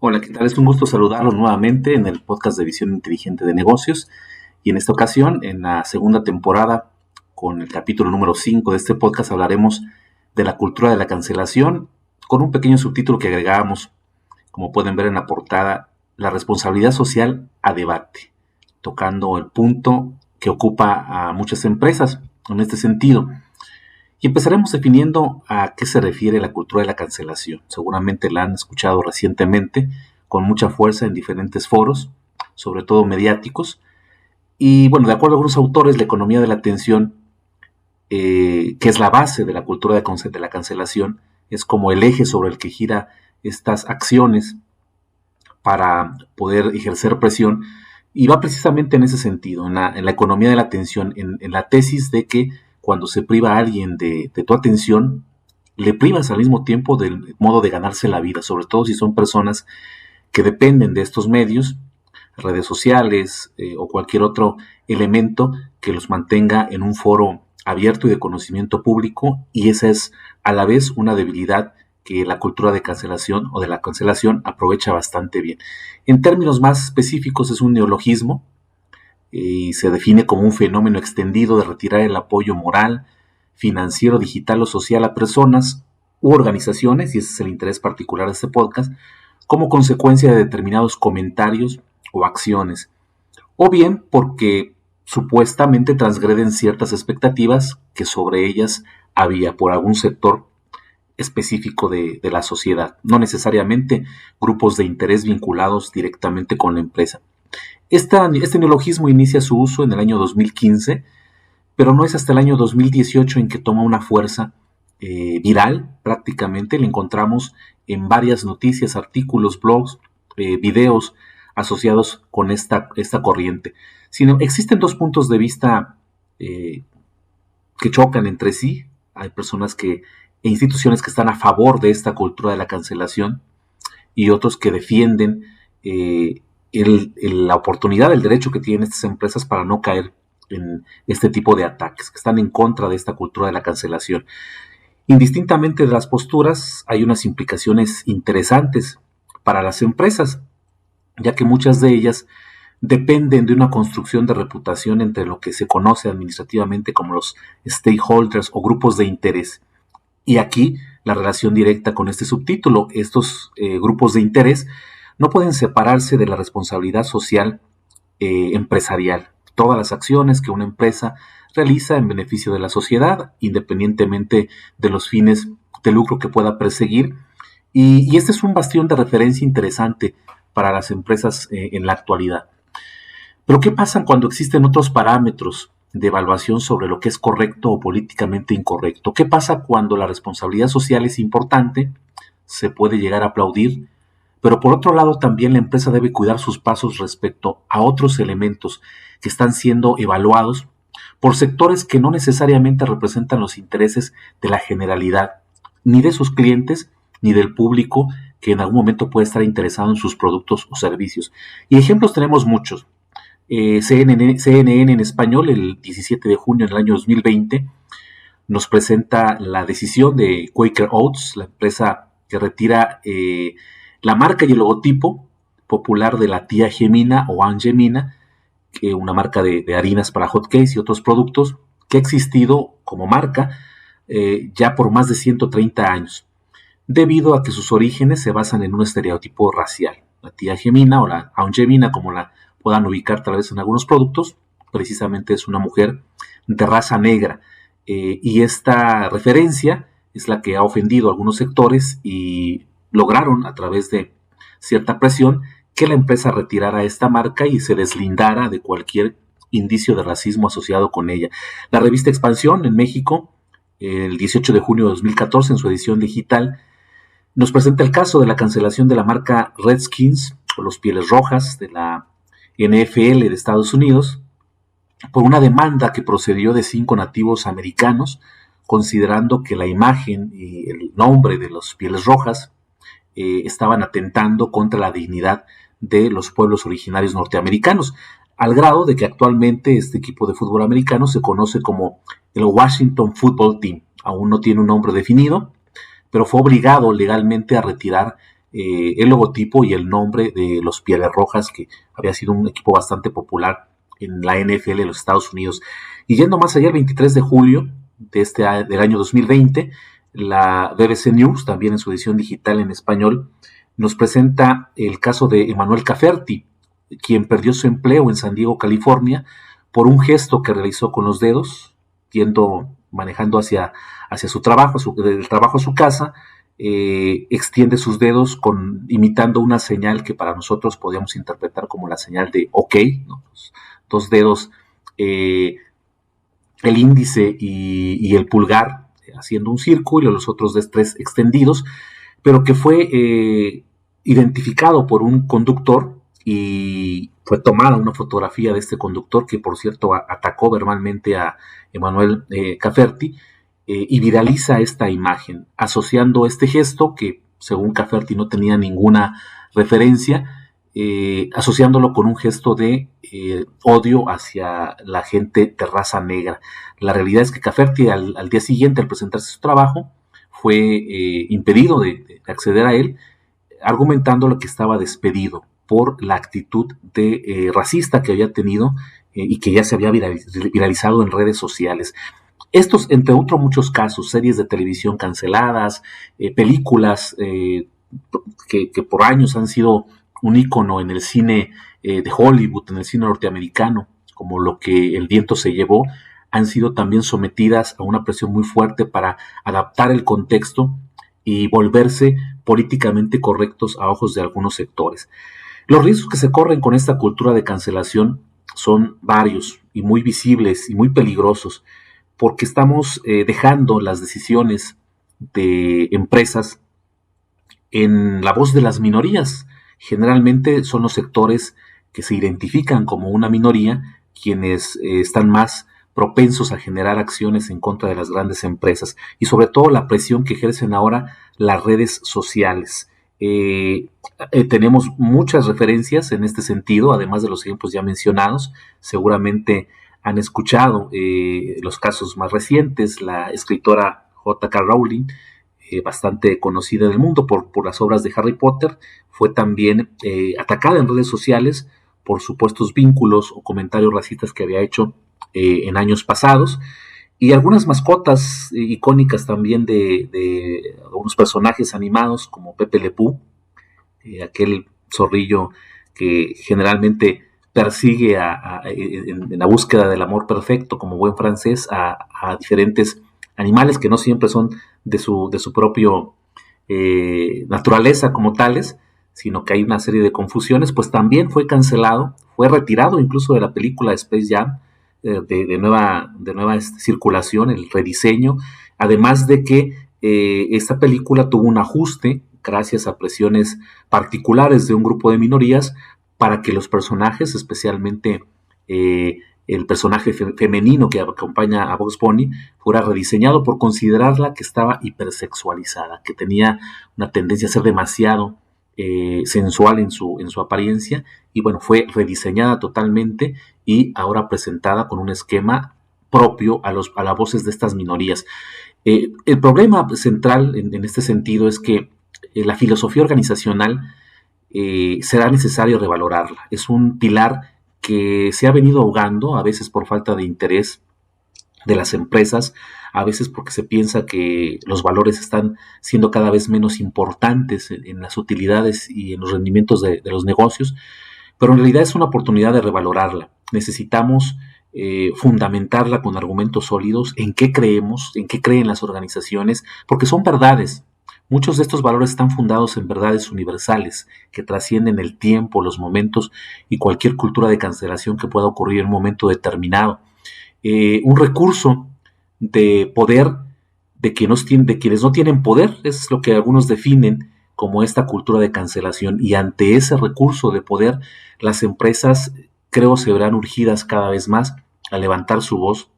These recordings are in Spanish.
Hola, ¿qué tal? Es un gusto saludarlos nuevamente en el podcast de Visión Inteligente de Negocios y en esta ocasión, en la segunda temporada, con el capítulo número 5 de este podcast, hablaremos de la cultura de la cancelación con un pequeño subtítulo que agregamos, como pueden ver en la portada, la responsabilidad social a debate, tocando el punto que ocupa a muchas empresas en este sentido. Y empezaremos definiendo a qué se refiere la cultura de la cancelación. Seguramente la han escuchado recientemente con mucha fuerza en diferentes foros, sobre todo mediáticos. Y bueno, de acuerdo a algunos autores, la economía de la atención, que es la base de la cultura de la cancelación, es como el eje sobre el que gira estas acciones para poder ejercer presión. Y va precisamente en ese sentido, en la economía de la atención, en la tesis de que cuando se priva a alguien de tu atención, le privas al mismo tiempo del modo de ganarse la vida, sobre todo si son personas que dependen de estos medios, redes sociales o cualquier otro elemento que los mantenga en un foro abierto y de conocimiento público, y esa es a la vez una debilidad que la cultura de cancelación o de la cancelación aprovecha bastante bien. En términos más específicos, es un neologismo y se define como un fenómeno extendido de retirar el apoyo moral, financiero, digital o social a personas u organizaciones, y ese es el interés particular de este podcast, como consecuencia de determinados comentarios o acciones, o bien porque supuestamente transgreden ciertas expectativas que sobre ellas había por algún sector específico de la sociedad, no necesariamente grupos de interés vinculados directamente con la empresa. Este neologismo inicia su uso en el año 2015, pero no es hasta el año 2018 en que toma una fuerza viral prácticamente. Le encontramos en varias noticias, artículos, blogs, videos asociados con esta corriente. Existen dos puntos de vista que chocan entre sí. Hay personas e instituciones que están a favor de esta cultura de la cancelación y otros que defienden la oportunidad, el derecho que tienen estas empresas para no caer en este tipo de ataques, que están en contra de esta cultura de la cancelación. Indistintamente de las posturas, hay unas implicaciones interesantes para las empresas, ya que muchas de ellas dependen de una construcción de reputación entre lo que se conoce administrativamente como los stakeholders o grupos de interés. Y aquí la relación directa con este subtítulo: estos grupos de interés no pueden separarse de la responsabilidad social empresarial. Todas las acciones que una empresa realiza en beneficio de la sociedad, independientemente de los fines de lucro que pueda perseguir. Y este es un bastión de referencia interesante para las empresas en la actualidad. Pero ¿qué pasa cuando existen otros parámetros de evaluación sobre lo que es correcto o políticamente incorrecto? ¿Qué pasa cuando la responsabilidad social es importante? Se puede llegar a aplaudir, pero por otro lado también la empresa debe cuidar sus pasos respecto a otros elementos que están siendo evaluados por sectores que no necesariamente representan los intereses de la generalidad, ni de sus clientes, ni del público que en algún momento puede estar interesado en sus productos o servicios. Y ejemplos tenemos muchos. CNN en español, el 17 de junio del año 2020, nos presenta la decisión de Quaker Oats, la empresa que retira la marca y el logotipo popular de la tía Gemina o Aunt Gemina, una marca de harinas para hotcakes y otros productos que ha existido como marca ya por más de 130 años, debido a que sus orígenes se basan en un estereotipo racial. La tía Gemina o la Aunt Gemina, como la puedan ubicar tal vez en algunos productos, precisamente es una mujer de raza negra, y esta referencia es la que ha ofendido a algunos sectores y lograron, a través de cierta presión, que la empresa retirara esta marca y se deslindara de cualquier indicio de racismo asociado con ella. La revista Expansión en México, el 18 de junio de 2014, en su edición digital, nos presenta el caso de la cancelación de la marca Redskins, o los Pieles Rojas, de la NFL de Estados Unidos, por una demanda que procedió de 5 nativos americanos, considerando que la imagen y el nombre de los Pieles Rojas estaban atentando contra la dignidad de los pueblos originarios norteamericanos, al grado de que actualmente este equipo de fútbol americano se conoce como el Washington Football Team. Aún no tiene un nombre definido, pero fue obligado legalmente a retirar el logotipo y el nombre de los Pieles Rojas, que había sido un equipo bastante popular en la NFL de los Estados Unidos. Y yendo más allá, el 23 de julio del año 2020, la BBC News, también en su edición digital en español, nos presenta el caso de Emanuel Caferti, quien perdió su empleo en San Diego, California, por un gesto que realizó con los dedos, manejando hacia su trabajo, del trabajo a su casa, extiende sus dedos imitando una señal que para nosotros podíamos interpretar como la señal de OK, ¿no? Los dos dedos, el índice y el pulgar haciendo un círculo y los otros tres extendidos, pero que fue identificado por un conductor y fue tomada una fotografía de este conductor que, por cierto, atacó verbalmente a Emanuel Caferti, y viraliza esta imagen, asociando este gesto, que según Caferti no tenía ninguna referencia, asociándolo con un gesto de odio hacia la gente de raza negra. La realidad es que Caferti al día siguiente, al presentarse su trabajo, fue impedido de acceder a él, argumentando lo que estaba despedido por la actitud racista que había tenido y que ya se había viralizado en redes sociales. Estos, entre otros muchos casos, series de televisión canceladas, películas que por años han sido un ícono en el cine de Hollywood, en el cine norteamericano, como Lo que el viento se llevó, han sido también sometidas a una presión muy fuerte para adaptar el contexto y volverse políticamente correctos a ojos de algunos sectores. Los riesgos que se corren con esta cultura de cancelación son varios y muy visibles y muy peligrosos, porque estamos dejando las decisiones de empresas en la voz de las minorías. Generalmente son los sectores que se identifican como una minoría quienes están más propensos a generar acciones en contra de las grandes empresas y sobre todo la presión que ejercen ahora las redes sociales. Tenemos muchas referencias en este sentido, además de los ejemplos ya mencionados. Seguramente han escuchado los casos más recientes. La escritora J.K. Rowling, bastante conocida en el mundo por las obras de Harry Potter, fue también atacada en redes sociales por supuestos vínculos o comentarios racistas que había hecho en años pasados. Y algunas mascotas icónicas también de algunos personajes animados como Pepe Le Pew, aquel zorrillo que generalmente persigue en la búsqueda del amor perfecto, como buen francés, a diferentes animales que no siempre son de su propio naturaleza como tales, sino que hay una serie de confusiones. Pues también fue cancelado, fue retirado incluso de la película Space Jam, de nueva circulación, el rediseño, además de que esta película tuvo un ajuste gracias a presiones particulares de un grupo de minorías para que los personajes, especialmente el personaje femenino que acompaña a Bugs Bunny, fuera rediseñado por considerarla que estaba hipersexualizada, que tenía una tendencia a ser demasiado sensual en su apariencia, y bueno, fue rediseñada totalmente y ahora presentada con un esquema propio a las voces de estas minorías. El problema central en este sentido es que la filosofía organizacional será necesario revalorarla. Es un pilar que se ha venido ahogando, a veces por falta de interés de las empresas, a veces porque se piensa que los valores están siendo cada vez menos importantes en las utilidades y en los rendimientos de los negocios, pero en realidad es una oportunidad de revalorarla. Necesitamos fundamentarla con argumentos sólidos, en qué creemos, en qué creen las organizaciones, porque son verdades. Muchos de estos valores están fundados en verdades universales que trascienden el tiempo, los momentos y cualquier cultura de cancelación que pueda ocurrir en un momento determinado. Un recurso de poder de quienes no tienen poder es lo que algunos definen como esta cultura de cancelación, y ante ese recurso de poder las empresas, creo, se verán urgidas cada vez más a levantar su voz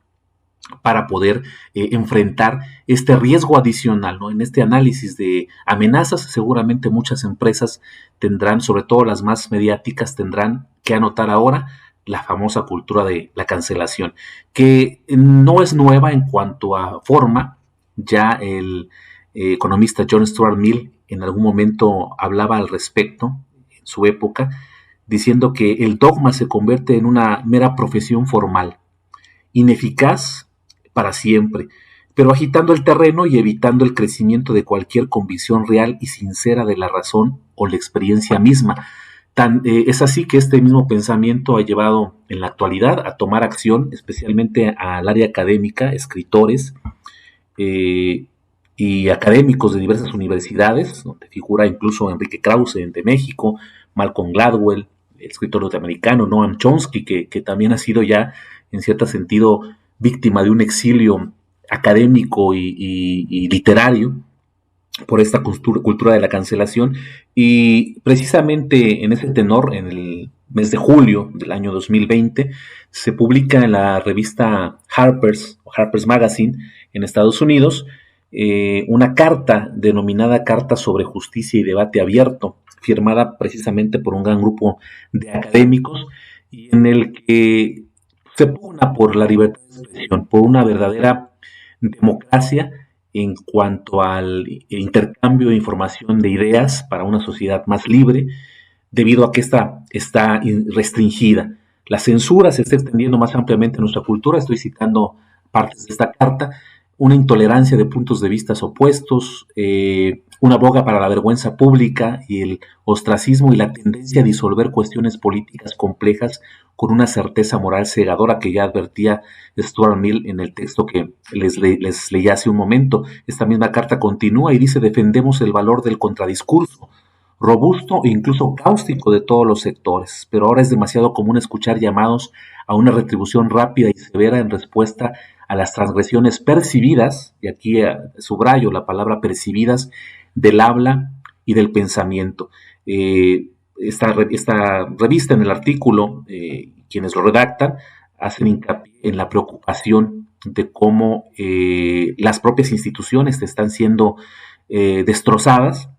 para poder enfrentar este riesgo adicional, ¿no? En este análisis de amenazas, seguramente muchas empresas tendrán, sobre todo las más mediáticas, tendrán que anotar ahora la famosa cultura de la cancelación, que no es nueva en cuanto a forma. Ya el economista John Stuart Mill en algún momento hablaba al respecto, en su época, diciendo que el dogma se convierte en una mera profesión formal, ineficaz para siempre, pero agitando el terreno y evitando el crecimiento de cualquier convicción real y sincera de la razón o la experiencia misma. Es así que este mismo pensamiento ha llevado en la actualidad a tomar acción, especialmente al área académica, escritores y académicos de diversas universidades, donde figura incluso Enrique Krause de México, Malcolm Gladwell, el escritor norteamericano, Noam Chomsky, que también ha sido ya, en cierto sentido, víctima de un exilio académico y literario por esta cultura de la cancelación. Y precisamente en ese tenor, en el mes de julio del año 2020, se publica en la revista Harper's Magazine en Estados Unidos una carta denominada Carta sobre Justicia y Debate Abierto, firmada precisamente por un gran grupo de académicos, y en el que se pugna por la libertad de expresión, por una verdadera democracia en cuanto al intercambio de información de ideas para una sociedad más libre, debido a que esta está restringida. La censura se está extendiendo más ampliamente en nuestra cultura, estoy citando partes de esta carta, una intolerancia de puntos de vista opuestos, una boga para la vergüenza pública y el ostracismo y la tendencia a disolver cuestiones políticas complejas con una certeza moral cegadora que ya advertía Stuart Mill en el texto que les leí hace un momento. Esta misma carta continúa y dice: defendemos el valor del contradiscurso, robusto e incluso cáustico de todos los sectores, pero ahora es demasiado común escuchar llamados a una retribución rápida y severa en respuesta a las transgresiones percibidas, y aquí subrayo la palabra percibidas, del habla y del pensamiento. Esta revista, en el artículo, quienes lo redactan, hacen hincapié en la preocupación de cómo las propias instituciones están siendo destrozadas.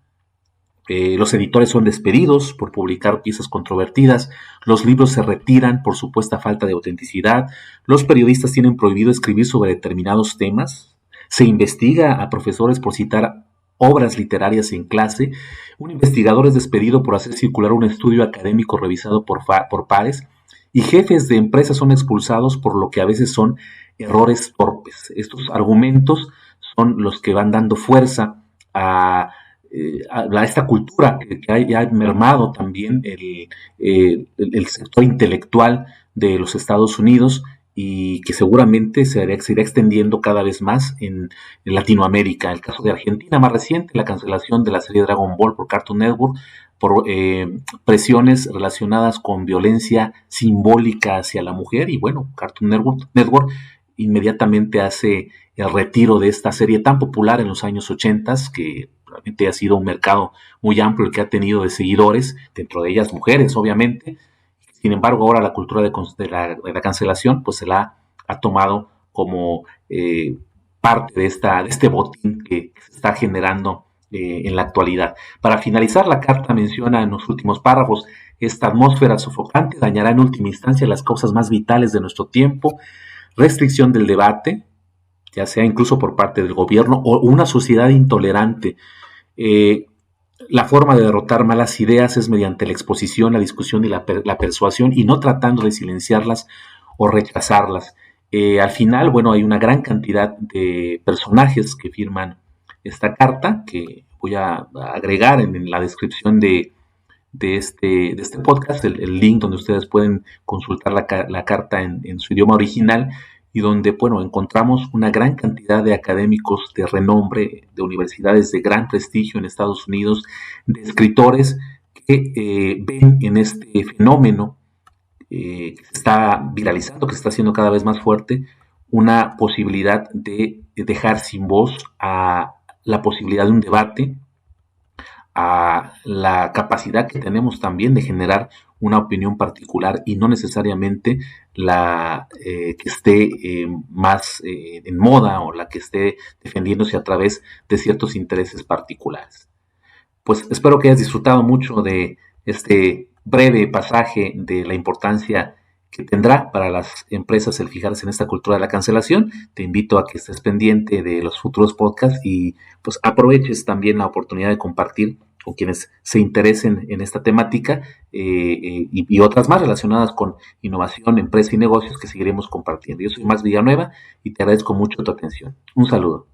Los editores son despedidos por publicar piezas controvertidas, los libros se retiran por supuesta falta de autenticidad, los periodistas tienen prohibido escribir sobre determinados temas, se investiga a profesores por citar obras literarias en clase, un investigador es despedido por hacer circular un estudio académico revisado por pares, y jefes de empresas son expulsados por lo que a veces son errores torpes. Estos argumentos son los que van dando fuerza a esta cultura que ha mermado también el sector intelectual de los Estados Unidos y que seguramente se irá extendiendo cada vez más en Latinoamérica. El caso de Argentina más reciente, la cancelación de la serie Dragon Ball por Cartoon Network, por presiones relacionadas con violencia simbólica hacia la mujer, y bueno, Cartoon Network inmediatamente hace el retiro de esta serie tan popular en los años 80, que realmente ha sido un mercado muy amplio el que ha tenido de seguidores, dentro de ellas mujeres, obviamente. Sin embargo, ahora la cultura de la cancelación pues se la ha tomado como parte de este botín que se está generando en la actualidad. Para finalizar, la carta menciona en los últimos párrafos: esta atmósfera sofocante dañará en última instancia las causas más vitales de nuestro tiempo, restricción del debate, ya sea incluso por parte del gobierno, o una sociedad intolerante. La forma de derrotar malas ideas es mediante la exposición, la discusión y la persuasión, y no tratando de silenciarlas o rechazarlas. Al final, bueno, hay una gran cantidad de personajes que firman esta carta, que voy a agregar en la descripción de este podcast, el link donde ustedes pueden consultar la carta en su idioma original, y donde, bueno, encontramos una gran cantidad de académicos de renombre, de universidades de gran prestigio en Estados Unidos, de escritores que ven en este fenómeno que se está viralizando, que se está haciendo cada vez más fuerte, una posibilidad de dejar sin voz a la posibilidad de un debate, a la capacidad que tenemos también de generar una opinión particular y no necesariamente la que esté más en moda o la que esté defendiéndose a través de ciertos intereses particulares. Pues espero que hayas disfrutado mucho de este breve pasaje de la importancia que tendrá para las empresas el fijarse en esta cultura de la cancelación. Te invito a que estés pendiente de los futuros podcasts y pues aproveches también la oportunidad de compartir con quienes se interesen en esta temática y otras más relacionadas con innovación, empresa y negocios que seguiremos compartiendo. Yo soy Max Villanueva y te agradezco mucho tu atención. Un saludo.